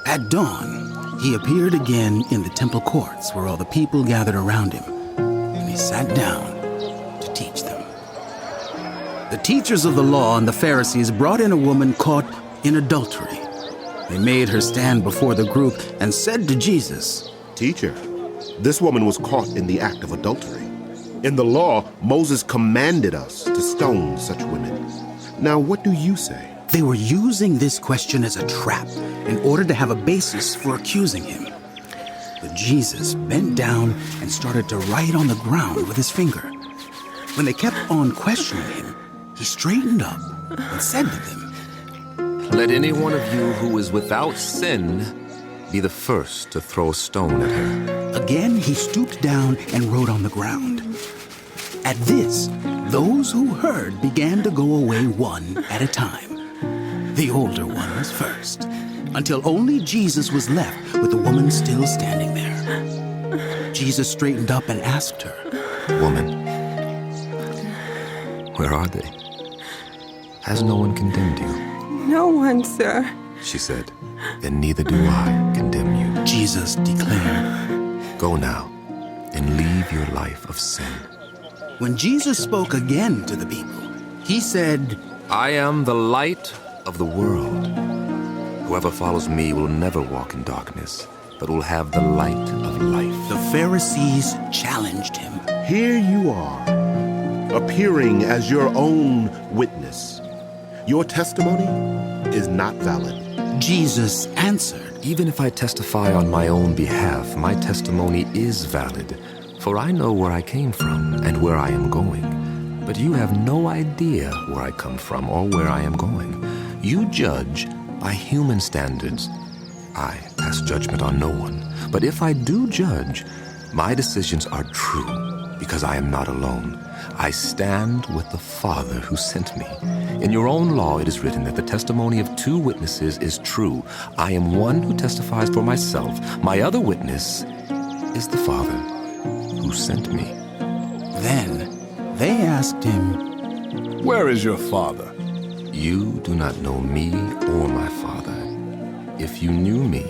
At dawn, he appeared again in the temple courts where all the people gathered around him, and he sat down to teach them. The teachers of the law and the Pharisees brought in a woman caught in adultery. They made her stand before the group and said to Jesus, "Teacher, this woman was caught in the act of adultery. In the law, Moses commanded us to stone such women. Now what do you say?" They were using this question as a trap in order to have a basis for accusing him. But Jesus bent down and started to write on the ground with his finger. When they kept on questioning him, he straightened up and said to them, "Let any one of you who is without sin be the first to throw a stone at her." Again, he stooped down and wrote on the ground. At this, those who heard began to go away one at a time. The older ones first, until only Jesus was left with the woman still standing there. Jesus straightened up and asked her, "Woman, where are they? Has no one condemned you?" "No one, sir," she said. "Then neither do I condemn you," Jesus declared. "Go now and leave your life of sin." When Jesus spoke again to the people, he said, "I am the light of the world. Whoever follows me will never walk in darkness, but will have the light of life." The Pharisees challenged him. "Here you are, appearing as your own witness. Your testimony is not valid." Jesus answered, "Even if I testify on my own behalf, my testimony is valid, for I know where I came from and where I am going. But you have no idea where I come from or where I am going. You judge by human standards. I pass judgment on no one. But if I do judge, my decisions are true, because I am not alone. I stand with the Father who sent me. In your own law it is written that the testimony of two witnesses is true. I am one who testifies for myself. My other witness is the Father who sent me." Then they asked him, "Where is your father?" You do not know me or my Father. If you knew me,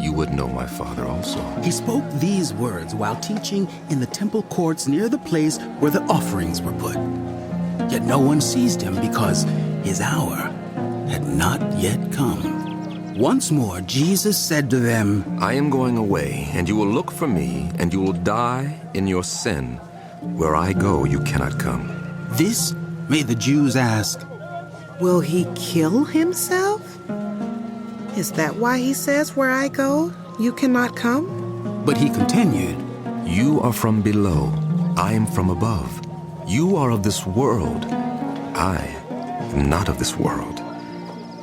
you would know my Father also. He spoke these words while teaching in the temple courts near the place where the offerings were put. Yet no one seized him because his hour had not yet come. Once more, Jesus said to them, I am going away, and you will look for me, and you will die in your sin. Where I go, you cannot come. This made the Jews ask, "Will he kill himself? Is that why he says, 'Where I go, you cannot come'?" But he continued, You are from below, I am from above. You are of this world, I am not of this world.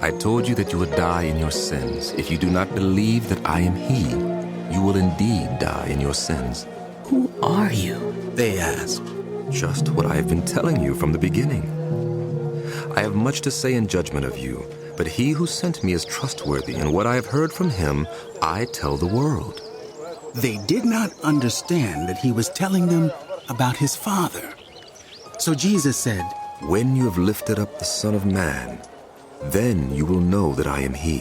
I told you that you would die in your sins. If you do not believe that I am he, you will indeed die in your sins. "Who are you?" they asked. Just what I have been telling you from the beginning. I have much to say in judgment of you, but he who sent me is trustworthy, and what I have heard from him, I tell the world. They did not understand that he was telling them about his Father. So Jesus said, When you have lifted up the Son of Man, then you will know that I am he,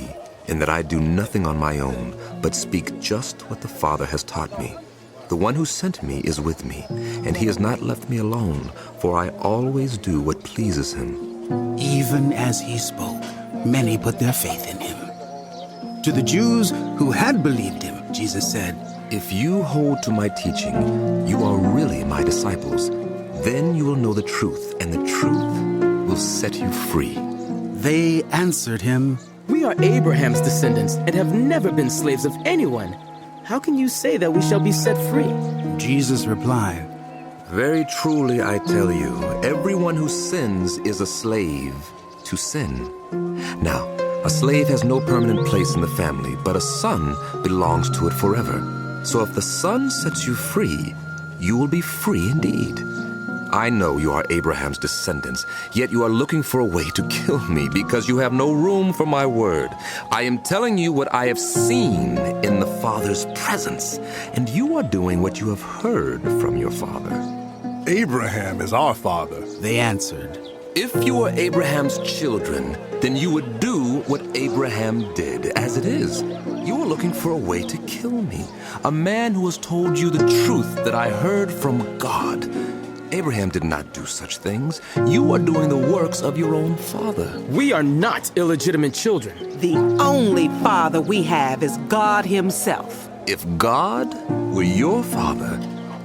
and that I do nothing on my own, but speak just what the Father has taught me. The one who sent me is with me, and he has not left me alone, for I always do what pleases him. Even as he spoke, many put their faith in him. To the Jews who had believed him, Jesus said, If you hold to my teaching, you are really my disciples. Then you will know the truth, and the truth will set you free. They answered him, We are Abraham's descendants and have never been slaves of anyone. How can you say that we shall be set free? Jesus replied, Very truly I tell you, everyone who sins is a slave to sin. Now, a slave has no permanent place in the family, but a son belongs to it forever. So if the Son sets you free, you will be free indeed. I know you are Abraham's descendants, yet you are looking for a way to kill me because you have no room for my word. I am telling you what I have seen in the Father's presence, and you are doing what you have heard from your father. Abraham is our father. They answered, If you were Abraham's children, then you would do what Abraham did. As it is, you are looking for a way to kill me, a man who has told you the truth that I heard from God. Abraham did not do such things. You are doing the works of your own father. We are not illegitimate children. The only father we have is God himself. If God were your father,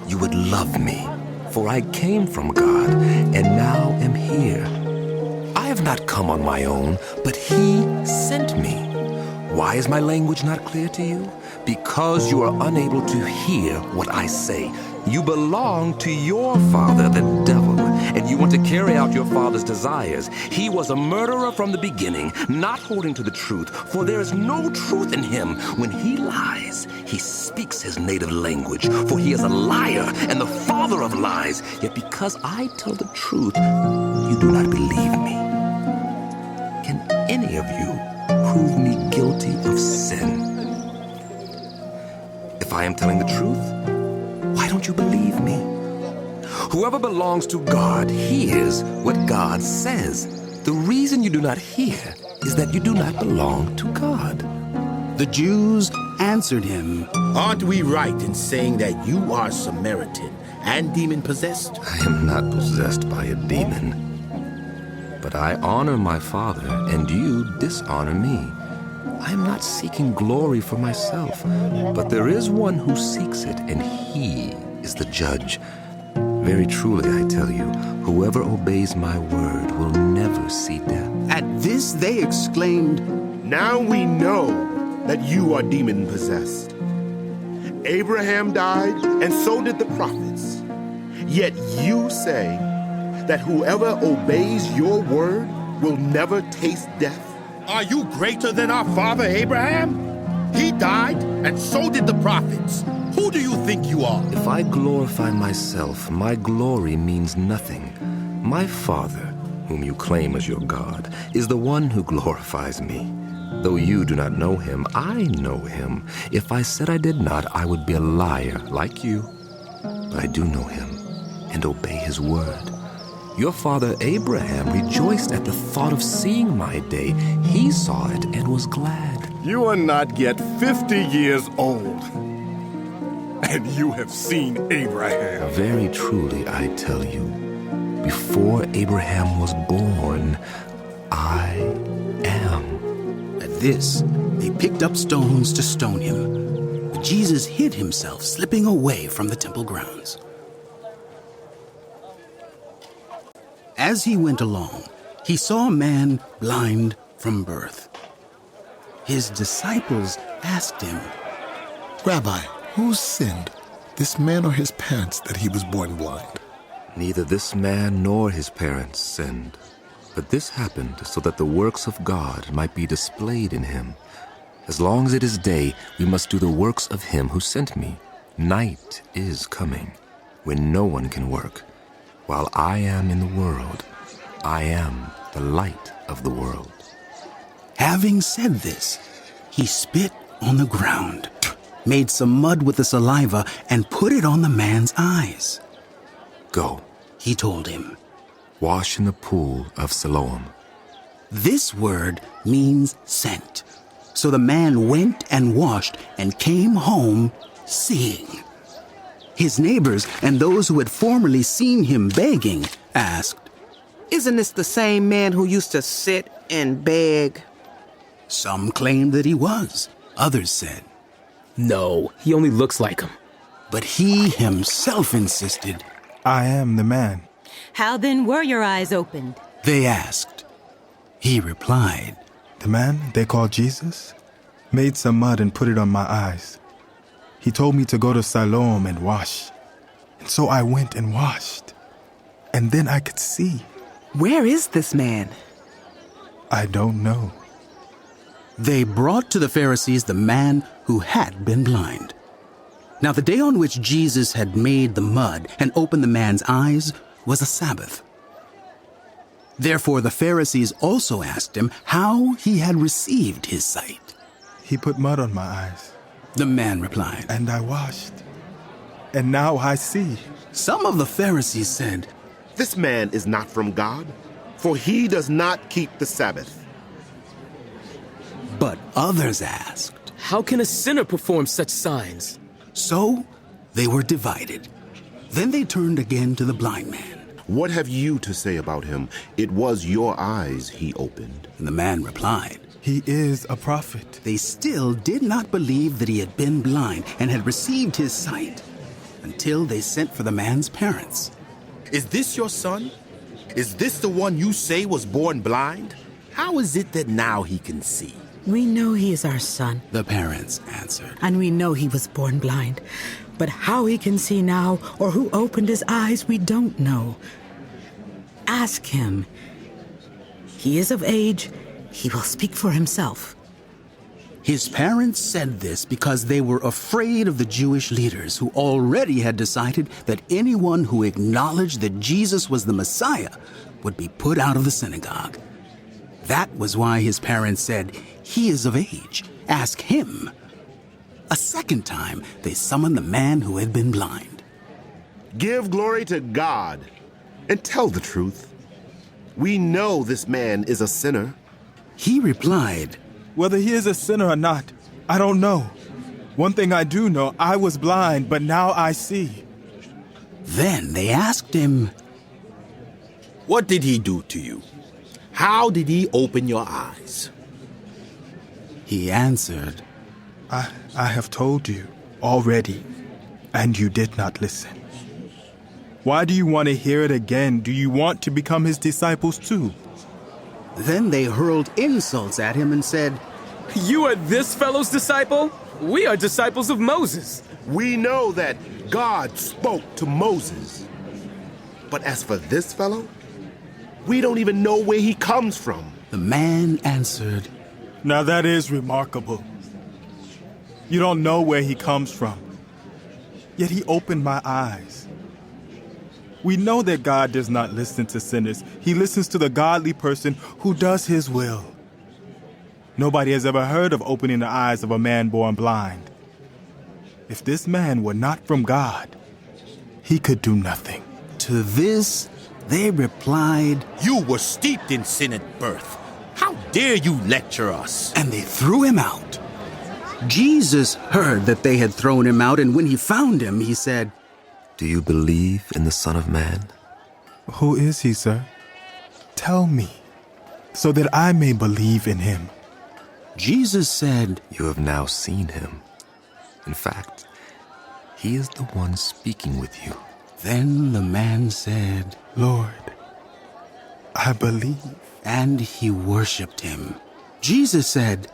you would love me, for I came from God and now am here. I have not come on my own, but he sent me. Why is my language not clear to you? Because you are unable to hear what I say. You belong to your father, the devil, and you want to carry out your father's desires. He was a murderer from the beginning, not holding to the truth, for there is no truth in him. When he lies, he speaks his native language, for he is a liar and the father of lies. Yet because I tell the truth, you do not believe me. Can any of you prove me guilty of sin? If I am telling the truth, why don't you believe me? Whoever belongs to God hears what God says. The reason you do not hear is that you do not belong to God. The Jews answered him, Aren't we right in saying that you are Samaritan and demon-possessed? I am not possessed by a demon, but I honor my Father, and you dishonor me. I am not seeking glory for myself, but there is one who seeks it, and he is the judge. Very truly, I tell you, whoever obeys my word will never see death. At this they exclaimed, Now we know that you are demon-possessed. Abraham died, and so did the prophets. Yet you say that whoever obeys your word will never taste death. Are you greater than our father Abraham? He died, and so did the prophets. Who do you think you are? If I glorify myself, my glory means nothing. My Father, whom you claim as your God, is the one who glorifies me. Though you do not know him, I know him. If I said I did not, I would be a liar like you. But I do know him and obey his word. Your father Abraham rejoiced at the thought of seeing my day. He saw it and was glad. You are not yet 50 years old, and you have seen Abraham. Very truly, I tell you, before Abraham was born, I am. At this, they picked up stones to stone him. But Jesus hid himself, slipping away from the temple grounds. As he went along, he saw a man blind from birth. His disciples asked him, Rabbi, who sinned, this man or his parents, that he was born blind? Neither this man nor his parents sinned, but this happened so that the works of God might be displayed in him. As long as it is day, we must do the works of him who sent me. Night is coming, when no one can work. While I am in the world, I am the light of the world. Having said this, he spit on the ground, made some mud with the saliva, and put it on the man's eyes. Go, He told him. wash in the pool of Siloam. This word means sent. So the man went and washed and came home seeing. His neighbors and those who had formerly seen him begging asked, Isn't this the same man who used to sit and beg? Some claimed that he was. Others said, No, he only looks like him. but he himself insisted. I am the man. How then were your eyes opened? They asked. He replied, The man they call Jesus made some mud and put it on my eyes. He told me to go to Siloam and wash. And so I went and washed. And then I could see. Where is this man? I don't know. They brought to the Pharisees the man who had been blind. Now the day on which Jesus had made the mud and opened the man's eyes was a Sabbath. Therefore the Pharisees also asked him how he had received his sight. He put mud on my eyes. The man replied, And I washed. And now I see. Some of the Pharisees said, This man is not from God, for he does not keep the Sabbath. But others asked. How can a sinner perform such signs? So they were divided. Then they turned again to the blind man. What have you to say about him? It was your eyes he opened. And the man replied, He is a prophet. They still did not believe that he had been blind and had received his sight until they sent for the man's parents. Is this your son? Is this the one you say was born blind? How is it that now he can see? We know he is our son, The parents answered. and we know he was born blind. But how he can see now, or who opened his eyes, we don't know. Ask him. He is of age. He will speak for himself. His parents said this because they were afraid of the Jewish leaders who already had decided that anyone who acknowledged that Jesus was the Messiah would be put out of the synagogue. That was why his parents said, He is of age. Ask him. A second time, they summoned the man who had been blind. Give glory to God and tell the truth. We know this man is a sinner. He replied, Whether he is a sinner or not, I don't know. One thing I do know, I was blind, but now I see. Then they asked him, What did he do to you? How did he open your eyes? He answered, I have told you already, and you did not listen. Why do you want to hear it again? Do you want to become his disciples too? Then they hurled insults at him and said, You are this fellow's disciple? We are disciples of Moses. We know that God spoke to Moses. But as for this fellow, we don't even know where he comes from. The man answered, Now that is remarkable. You don't know where he comes from. Yet he opened my eyes. We know that God does not listen to sinners. He listens to the godly person who does his will. Nobody has ever heard of opening the eyes of a man born blind. If this man were not from God, he could do nothing. To this they replied, You were steeped in sin at birth. How dare you lecture us? and they threw him out. Jesus heard that they had thrown him out, and when he found him, he said, Do you believe in the Son of Man? Who is he, sir? Tell me, so that I may believe in him. Jesus said, You have now seen him. In fact, he is the one speaking with you. Then the man said, Lord, I believe. and he worshipped him. Jesus said,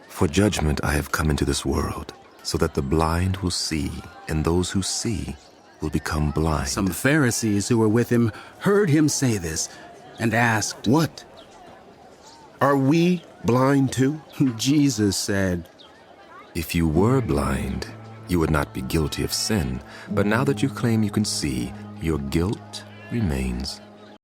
For judgment I have come into this world, so that the blind will see, and those who see will become blind. Some Pharisees who were with him heard him say this and asked, What? Are we blind too? Jesus said, If you were blind, you would not be guilty of sin, but now that you claim you can see, your guilt remains.